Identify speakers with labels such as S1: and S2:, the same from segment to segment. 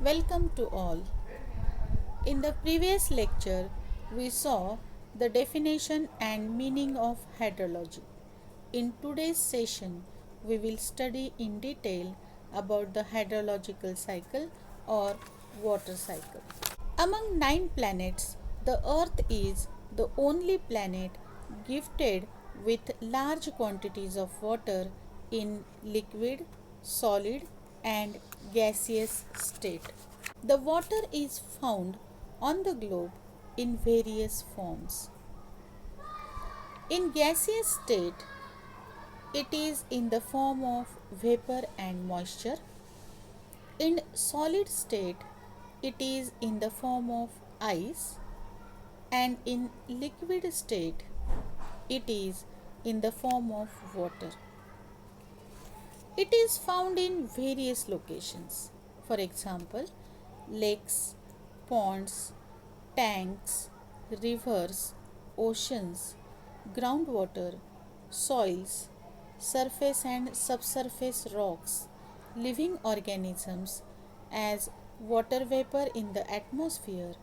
S1: Welcome to all. In the previous lecture, we saw the definition and meaning of hydrology. In today's session, we will study in detail about the hydrological cycle or water cycle. Among 9 planets, the Earth is the only planet gifted with large quantities of water in liquid, solid, and gaseous state. The water is found on the globe in various forms. In gaseous state, it is in the form of vapor and moisture. In solid state, it is in the form of ice, and in liquid state, it is in the form of water. It is found in various locations. For example, lakes, ponds, tanks, rivers, oceans, groundwater, soils, surface and subsurface rocks, living organisms, as water vapor in the atmosphere,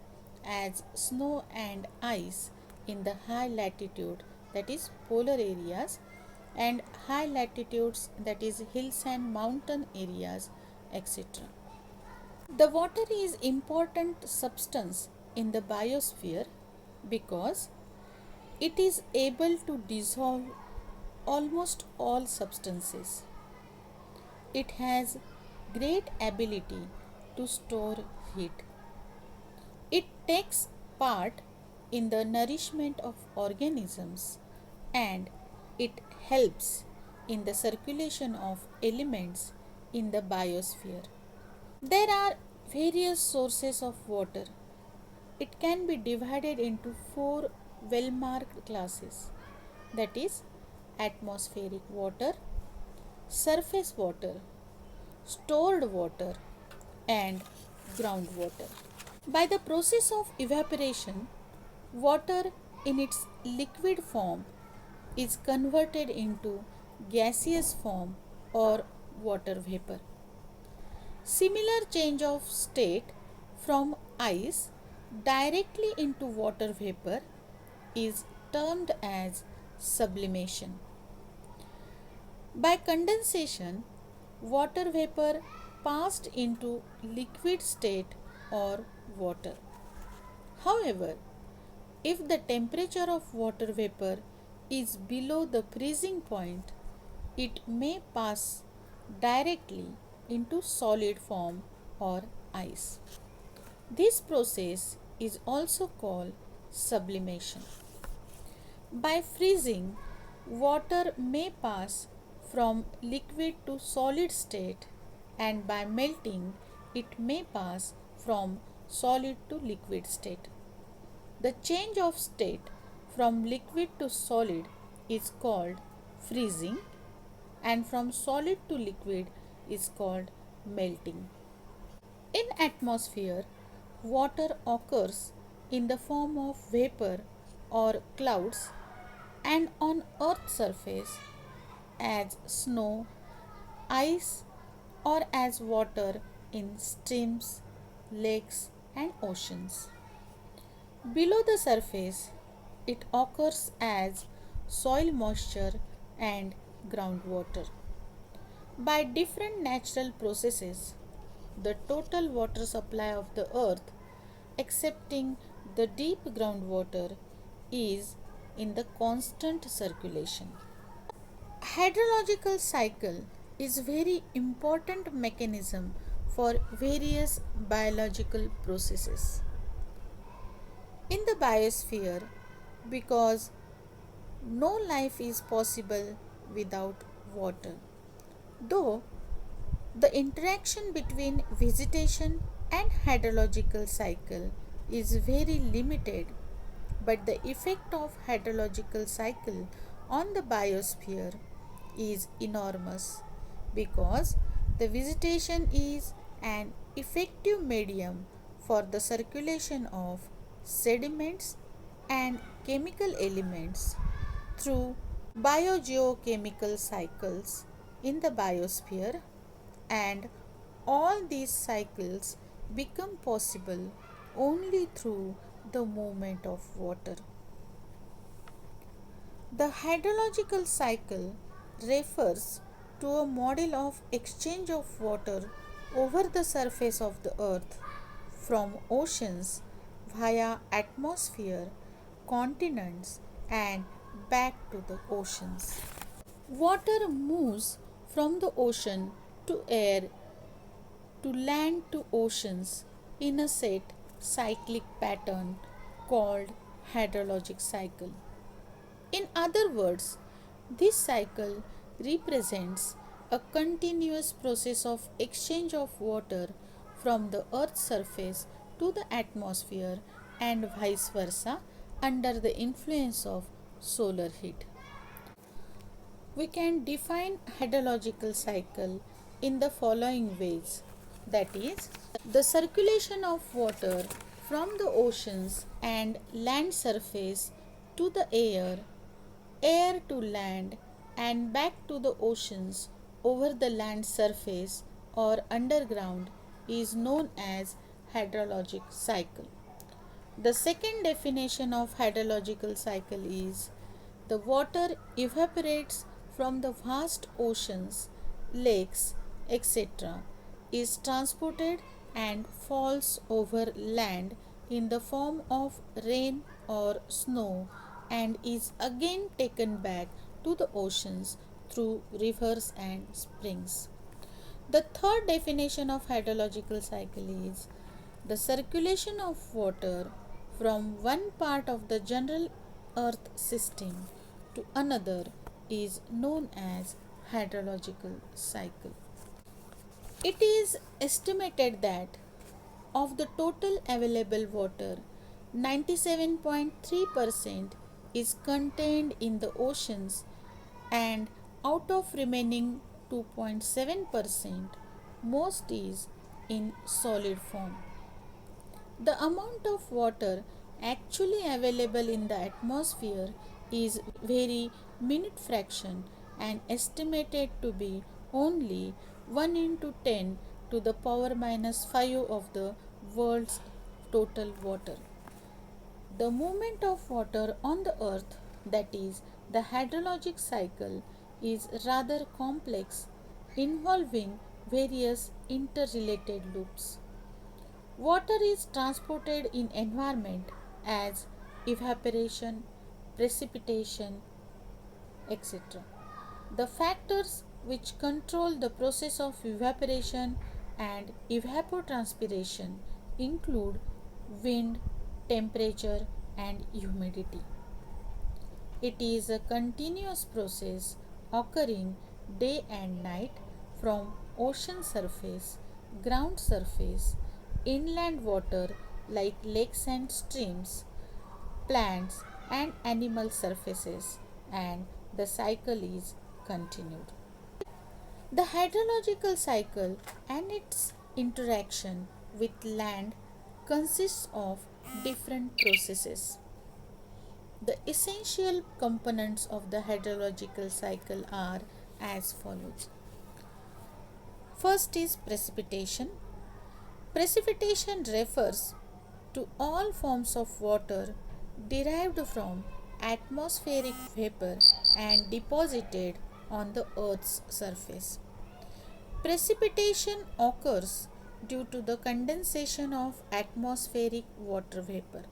S1: as snow and ice in the high latitude, that is polar areas, and high latitudes, that is hills and mountain areas, etc. The water is important substance in the biosphere because it is able to dissolve almost all substances. It has great ability to store heat. It takes part in the nourishment of organisms, and it helps in the circulation of elements in the biosphere. There are various sources of water. It can be divided into 4 well-marked classes, that is atmospheric water, surface water, stored water, and groundwater. By the process of evaporation, water in its liquid form is converted into gaseous form or water vapor. Similar change of state from ice directly into water vapor is termed as sublimation. By condensation, water vapor passed into liquid state or water. However, if the temperature of water vapor is below the freezing point, it may pass directly into solid form or ice. This process is also called sublimation. By freezing, water may pass from liquid to solid state, and by melting, it may pass from solid to liquid state. The change of state from liquid to solid is called freezing, and from solid to liquid is called melting. In atmosphere, water occurs in the form of vapor or clouds, and on earth's surface as snow, ice, or as water in streams, lakes, and oceans. Below the surface, it occurs as soil moisture and groundwater. By different natural processes, the total water supply of the earth, excepting the deep groundwater, is in the constant circulation. Hydrological cycle is very important mechanism for various biological processes in the biosphere, because no life is possible without water. Though the interaction between vegetation and hydrological cycle is very limited, but the effect of hydrological cycle on the biosphere is enormous, because the vegetation is an effective medium for the circulation of sediments and chemical elements through biogeochemical cycles in the biosphere, and all these cycles become possible only through the movement of water. The hydrological cycle refers to a model of exchange of water over the surface of the earth from oceans via atmosphere, continents and back to the oceans. Water moves from the ocean to air to land to oceans in a set cyclic pattern called hydrologic cycle. In other words, this cycle represents a continuous process of exchange of water from the earth's surface to the atmosphere and vice versa under the influence of solar heat. We can define hydrological cycle in the following ways, that is, the circulation of water from the oceans and land surface to the air to land and back to the oceans over the land surface or underground is known as hydrologic cycle. The second definition of hydrological cycle is the water evaporates from the vast oceans, lakes, etc. is transported and falls over land in the form of rain or snow and is again taken back to the oceans through rivers and springs. The third definition of hydrological cycle is the circulation of water from one part of the general earth system to another is known as hydrological cycle. It is estimated that of the total available water, 97.3% is contained in the oceans and out of remaining 2.7%, most is in solid form. The amount of water actually available in the atmosphere is very minute fraction and estimated to be only 1 into 10 to the power minus 5 of the world's total water. The movement of water on the earth, that is, the hydrologic cycle, is rather complex, involving various interrelated loops. Water is transported in environment as evaporation, precipitation, etc. The factors which control the process of evaporation and evapotranspiration include wind, temperature, and humidity. It is a continuous process occurring day and night from ocean surface, ground surface, inland water like lakes and streams, plants and animal surfaces, and the cycle is continued. The hydrological cycle and its interaction with land consists of different processes. The essential components of the hydrological cycle are as follows. First is precipitation. Precipitation refers to all forms of water derived from atmospheric vapor and deposited on the earth's surface. Precipitation occurs due to the condensation of atmospheric water vapor.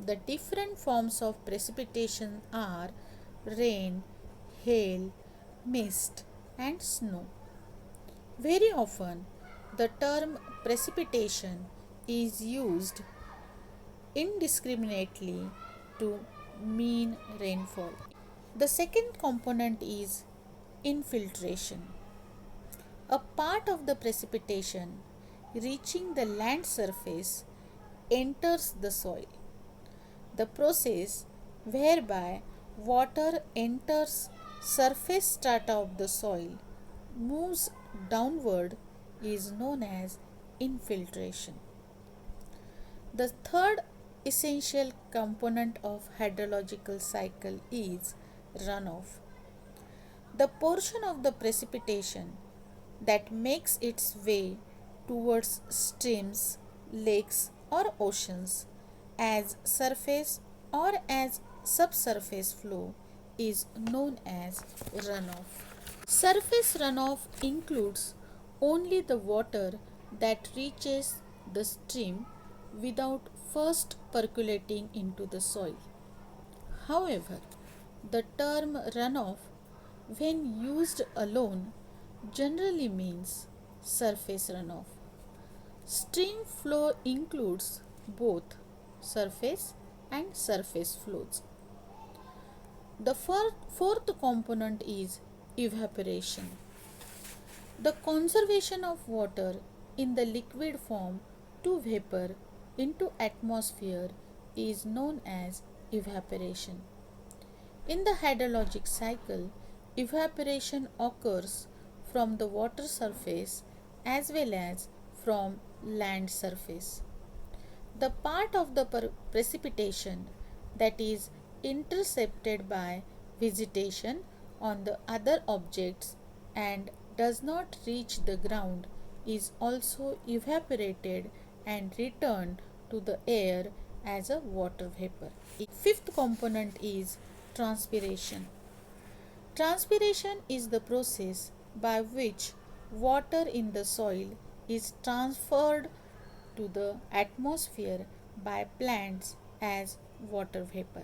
S1: The different forms of precipitation are rain, hail, mist, and snow. Very often, the term precipitation is used indiscriminately to mean rainfall. The second component is infiltration. A part of the precipitation reaching the land surface enters the soil. The process whereby water enters surface strata of the soil moves downward is known as infiltration. The third essential component of hydrological cycle is runoff. The portion of the precipitation that makes its way towards streams, lakes, or oceans as surface or as subsurface flow is known as runoff. Surface runoff includes only the water that reaches the stream without first percolating into the soil. However, the term runoff, when used alone, generally means surface runoff. Stream flow includes both surface and surface flows. The fourth component is evaporation. The conservation of water in the liquid form to vapor into atmosphere is known as evaporation. In the hydrologic cycle, evaporation occurs from the water surface as well as from land surface. The part of the precipitation that is intercepted by vegetation on the other objects and does not reach the ground is also evaporated and returned to the air as a water vapor. Fifth component is transpiration. Transpiration is the process by which water in the soil is transferred to the atmosphere by plants as water vapor.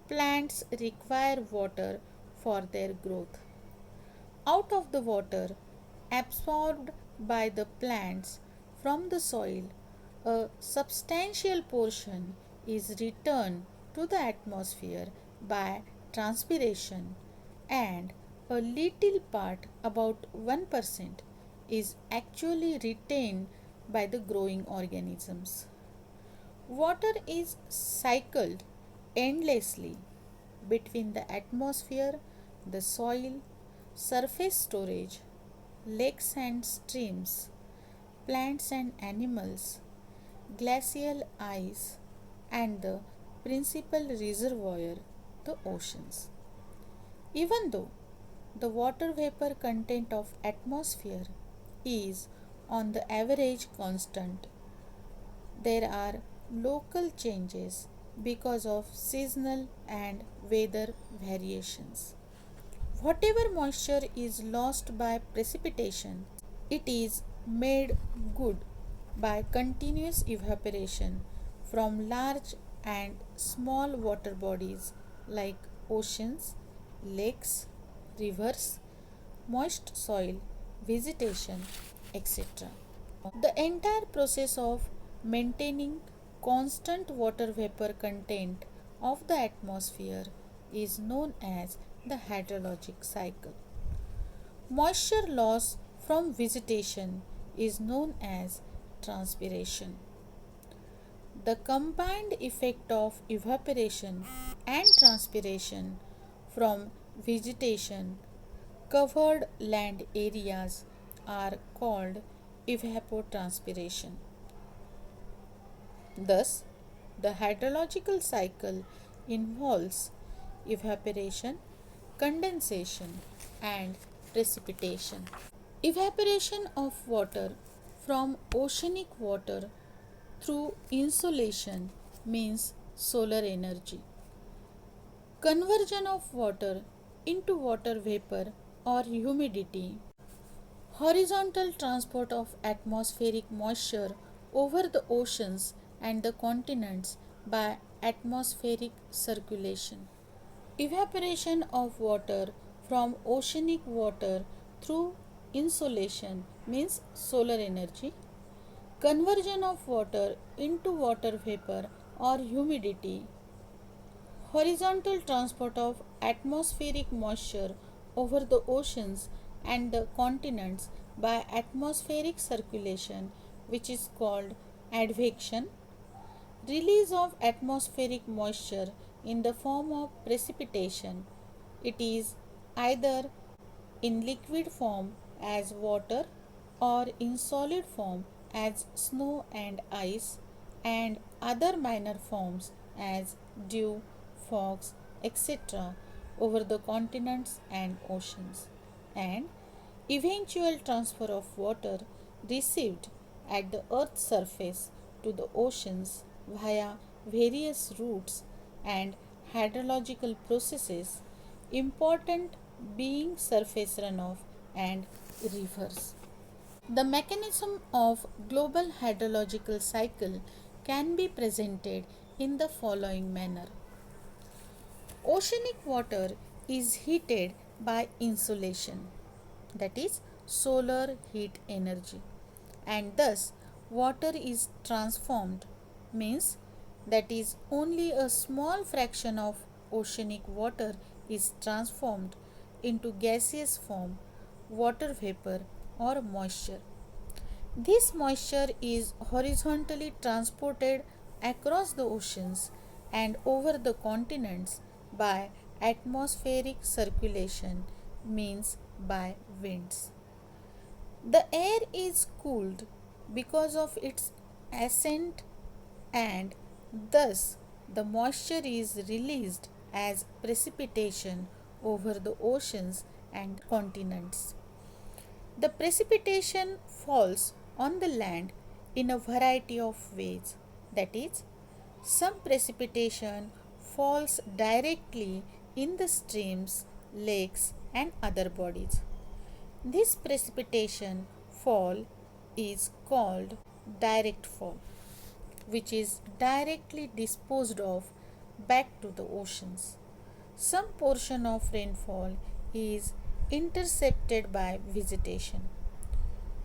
S1: Plants require water for their growth. Out of the water absorbed by the plants from the soil, a substantial portion is returned to the atmosphere by transpiration, and a little part, about 1%, is actually retained by the growing organisms. Water is cycled endlessly between the atmosphere, the soil, surface storage, lakes and streams, plants and animals, glacial ice, and the principal reservoir, the oceans. Even though the water vapor content of atmosphere is on the average constant, there are local changes because of seasonal and weather variations. Whatever moisture is lost by precipitation, it is made good by continuous evaporation from large and small water bodies like oceans, lakes, rivers, moist soil, vegetation, etc. The entire process of maintaining constant water vapor content of the atmosphere is known as the hydrologic cycle. Moisture loss from vegetation is known as transpiration. The combined effect of evaporation and transpiration from vegetation covered land areas are called evapotranspiration. Thus, the hydrological cycle involves evaporation, condensation, and precipitation. Evaporation of water from oceanic water through insolation means solar energy. Conversion of water into water vapor or humidity. Horizontal transport of atmospheric moisture over the oceans and the continents by atmospheric circulation. Evaporation of water from oceanic water through insolation means solar energy. Conversion of water into water vapor or humidity. Horizontal transport of atmospheric moisture over the oceans and the continents by atmospheric circulation, which is called advection. Release of atmospheric moisture in the form of precipitation. It is either in liquid form as water or in solid form as snow and ice, and other minor forms as dew, fogs, etc. over the continents and oceans, and eventual transfer of water received at the Earth's surface to the oceans via various routes and hydrological processes, important being surface runoff and rivers. The mechanism of global hydrological cycle can be presented in the following manner. Oceanic water is heated by insolation, that is solar heat energy, and thus water is transformed, means that is only a small fraction of oceanic water is transformed into gaseous form, water vapor or moisture. This moisture is horizontally transported across the oceans and over the continents by atmospheric circulation, means by winds. The air is cooled because of its ascent, and thus the moisture is released as precipitation over the oceans and continents. The precipitation falls on the land in a variety of ways. That is, some precipitation falls directly in the streams, lakes, and other bodies. This precipitation fall is called direct fall, which is directly disposed of back to the oceans. Some portion of rainfall is intercepted by vegetation.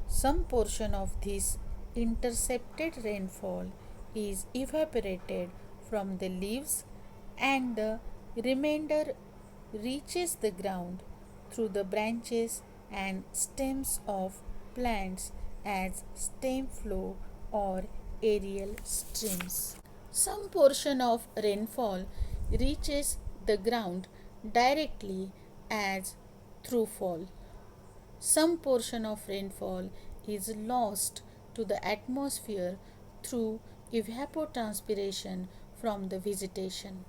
S1: Some portion of this intercepted rainfall is evaporated from the leaves, and the remainder reaches the ground through the branches and stems of plants as stem flow or aerial streams. Some portion of rainfall reaches the ground directly as through fall. Some portion of rainfall is lost to the atmosphere through evapotranspiration from the vegetation.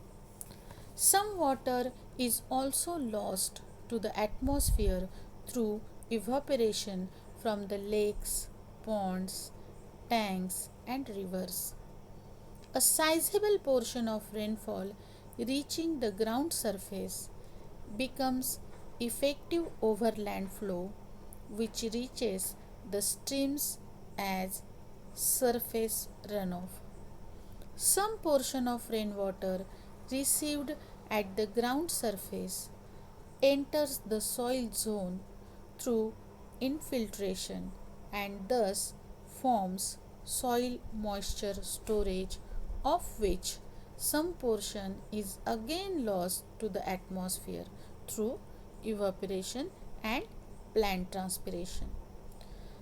S1: Some water is also lost to the atmosphere through evaporation from the lakes, ponds, tanks, and rivers. A sizable portion of rainfall reaching the ground surface becomes effective overland flow, which reaches the streams as surface runoff. Some portion of rainwater received at the ground surface enters the soil zone through infiltration and thus forms soil moisture storage, of which some portion is again lost to the atmosphere through evaporation and plant transpiration.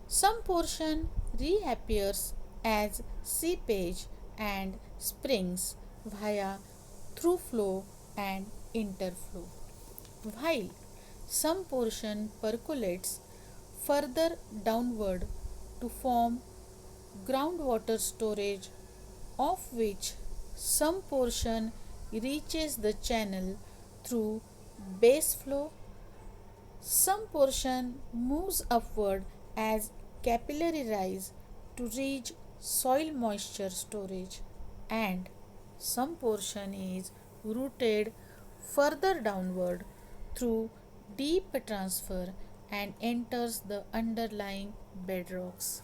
S1: Some portion reappears as seepage and springs via through flow and interflow, while some portion percolates further downward to form groundwater storage, of which some portion reaches the channel through base flow. Some portion moves upward as capillary rise to reach soil moisture storage, and some portion is rooted further downward through deep transfer and enters the underlying bedrocks.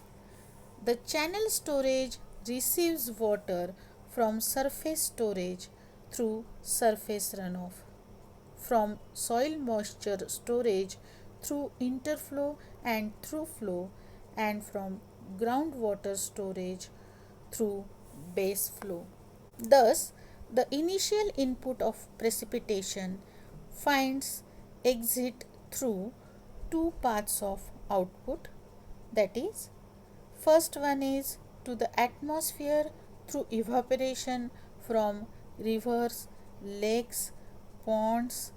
S1: The channel storage receives water from surface storage through surface runoff, from soil moisture storage through interflow and through flow, and from groundwater storage through base flow. Thus, the initial input of precipitation finds exit through two paths of output, that is, first one is to the atmosphere through evaporation from rivers, lakes, ponds,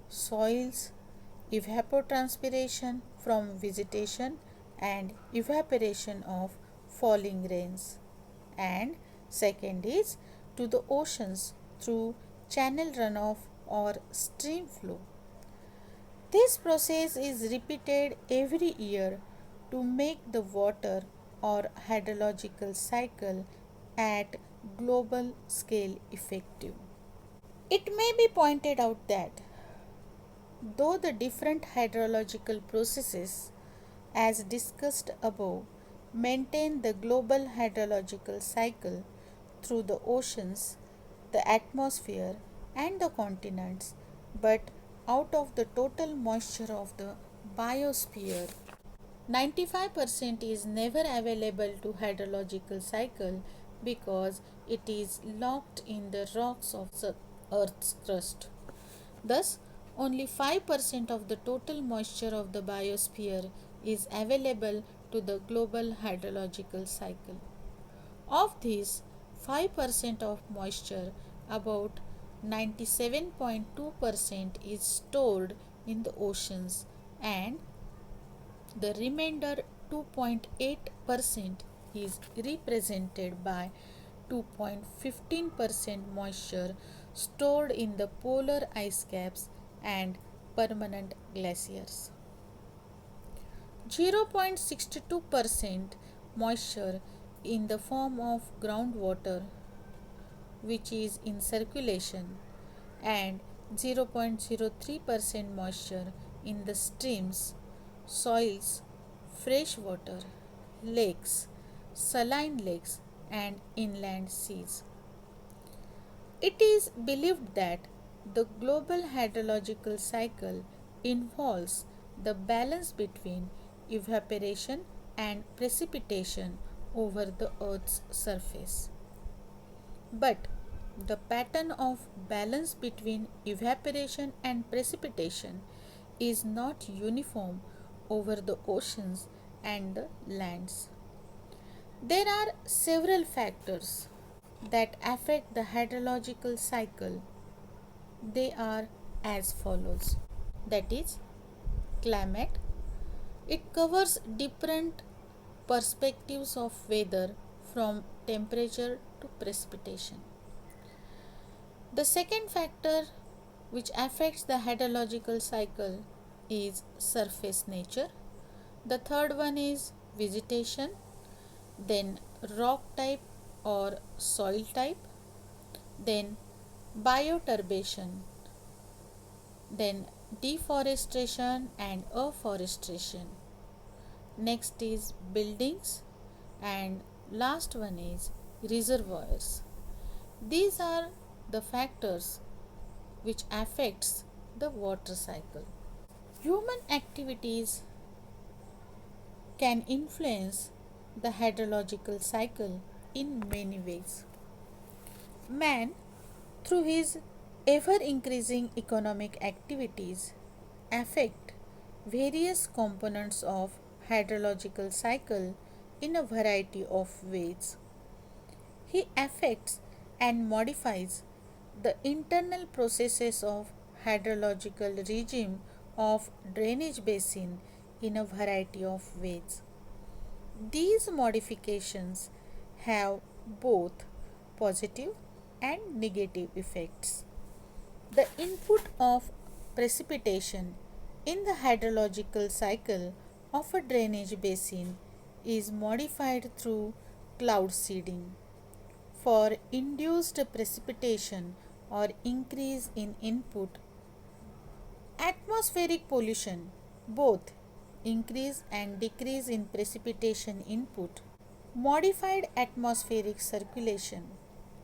S1: soils, evapotranspiration from vegetation, and evaporation of falling rains. And second is to the oceans through channel runoff or stream flow. This process is repeated every year to make the water or hydrological cycle at global scale effective. It may be pointed out that though the different hydrological processes, as discussed above, maintain the global hydrological cycle through the oceans, the atmosphere, and the continents, but out of the total moisture of the biosphere, 95% is never available to hydrological cycle because it is locked in the rocks of the earth's crust. Thus, only 5% of the total moisture of the biosphere is available to the global hydrological cycle. Of this 5% of moisture, about 97.2% is stored in the oceans and the remainder 2.8% is represented by 2.15% moisture stored in the polar ice caps and permanent glaciers. 0.62% moisture in the form of groundwater which is in circulation and 0.03% moisture in the streams, soils, fresh water, lakes, saline lakes and inland seas. It is believed that the global hydrological cycle involves the balance between evaporation and precipitation over the earth's surface. But the pattern of balance between evaporation and precipitation is not uniform over the oceans and the lands. There are several factors that affect the hydrological cycle. They are as follows. That is, climate. It covers different perspectives of weather from temperature to precipitation. The second factor which affects the hydrological cycle is surface nature. The third one is vegetation, then rock type or soil type, then bioturbation, then deforestation and afforestation. Next is buildings and last one is reservoirs. These are the factors which affects the water cycle. Human activities can influence the hydrological cycle in many ways. Man, through his ever increasing economic activities, affect various components of hydrological cycle in a variety of ways. He affects and modifies the internal processes of hydrological regime of drainage basin in a variety of ways. These modifications have both positive and negative effects. The input of precipitation in the hydrological cycle of a drainage basin is modified through cloud seeding. For induced precipitation or increase in input, atmospheric pollution, both increase and decrease in precipitation input, modified atmospheric circulation,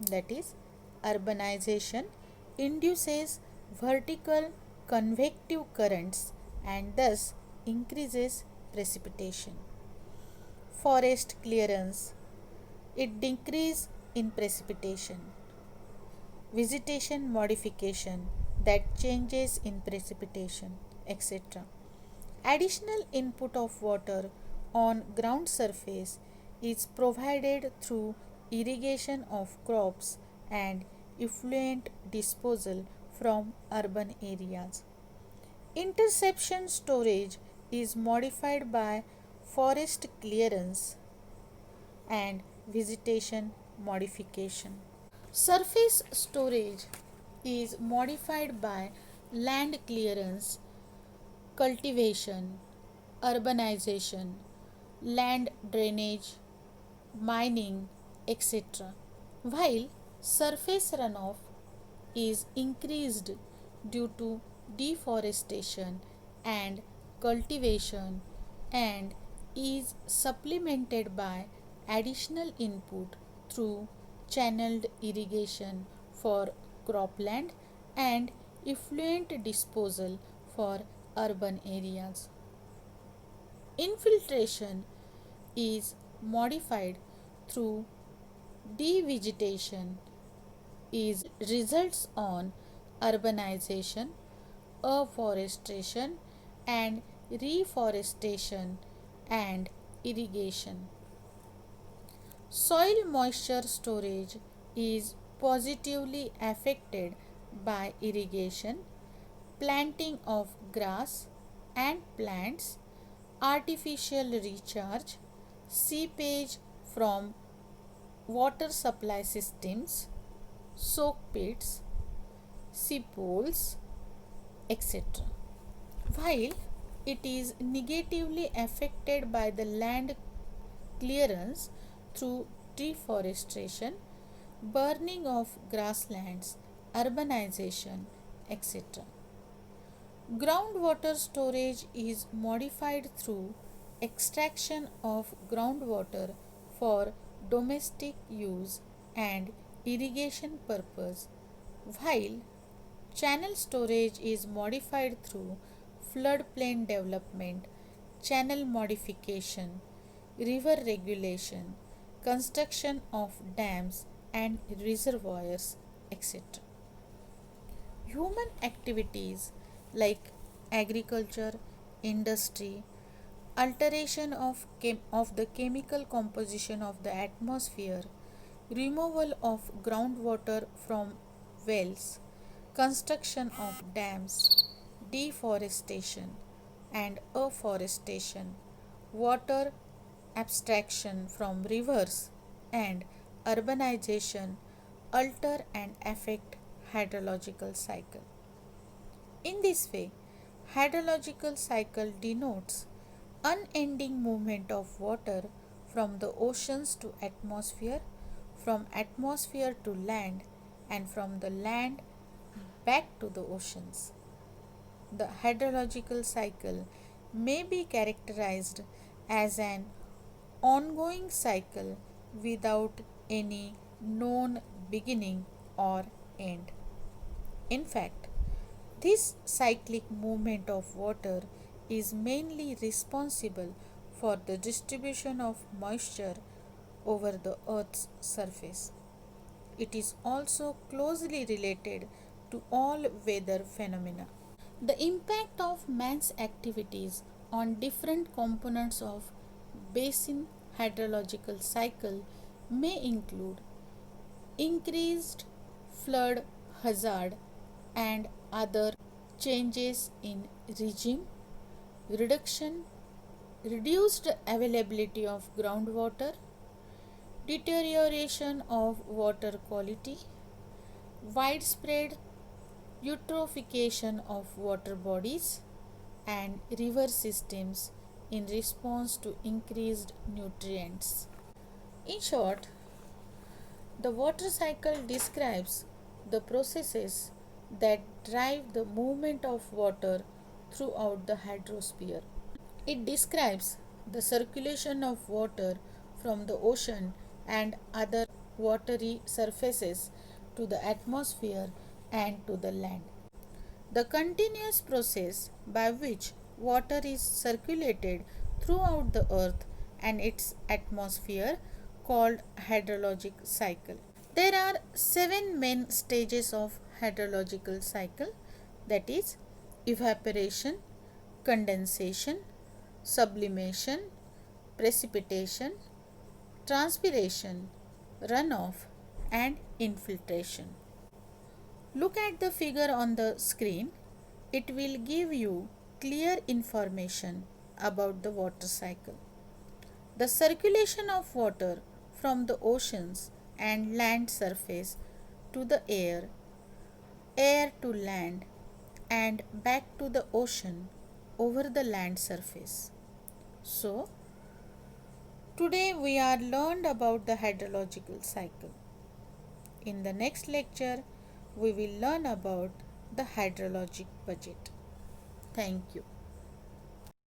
S1: that is, urbanization, induces vertical convective currents and thus increases precipitation. Forest clearance, it decreases in precipitation. Vegetation modification, that changes in precipitation, etc. Additional input of water on ground surface is provided through irrigation of crops and effluent disposal from urban areas. Interception storage is modified by forest clearance and vegetation modification. Surface storage is modified by land clearance, cultivation, urbanization, land drainage, mining, etc. While surface runoff is increased due to deforestation and cultivation and is supplemented by additional input through channeled irrigation for cropland and effluent disposal for urban areas. Infiltration is modified through devegetation is results on urbanization, afforestation and reforestation and irrigation. Soil moisture storage is positively affected by irrigation, planting of grass and plants, artificial recharge, seepage from water supply systems, soak pits, seepholes, etc. While it is negatively affected by the land clearance through deforestation, burning of grasslands, urbanization, etc. Groundwater storage is modified through extraction of groundwater for domestic use and irrigation purpose, while channel storage is modified through floodplain development, channel modification, river regulation, construction of dams and reservoirs, etc. Human activities like agriculture, industry, alteration of the chemical composition of the atmosphere, removal of groundwater from wells, construction of dams, deforestation and afforestation, water abstraction from rivers and urbanization alter and affect hydrological cycle. In this way, hydrological cycle denotes unending movement of water from the oceans to atmosphere, from atmosphere to land and from the land back to the oceans. The hydrological cycle may be characterized as an ongoing cycle without any known beginning or end. In fact, this cyclic movement of water is mainly responsible for the distribution of moisture over the earth's surface. It is also closely related to all weather phenomena. The impact of man's activities on different components of basin hydrological cycle may include increased flood hazard and other changes in regime, reduced availability of groundwater, deterioration of water quality, widespread eutrophication of water bodies and river systems in response to increased nutrients. In short, the water cycle describes the processes that drive the movement of water throughout the hydrosphere. It describes the circulation of water from the ocean and other watery surfaces to the atmosphere and to the land. The continuous process by which water is circulated throughout the earth and its atmosphere called hydrologic cycle. There are 7 main stages of hydrological cycle, that is evaporation, condensation, sublimation, precipitation, transpiration, runoff and infiltration. Look at the figure on the screen. It will give you clear information about the water cycle. The circulation of water from the oceans and land surface to the air to land and back to the ocean over the land surface. So, Today we are learned about the hydrological cycle. In the next lecture, we will learn about the hydrologic budget. Thank you.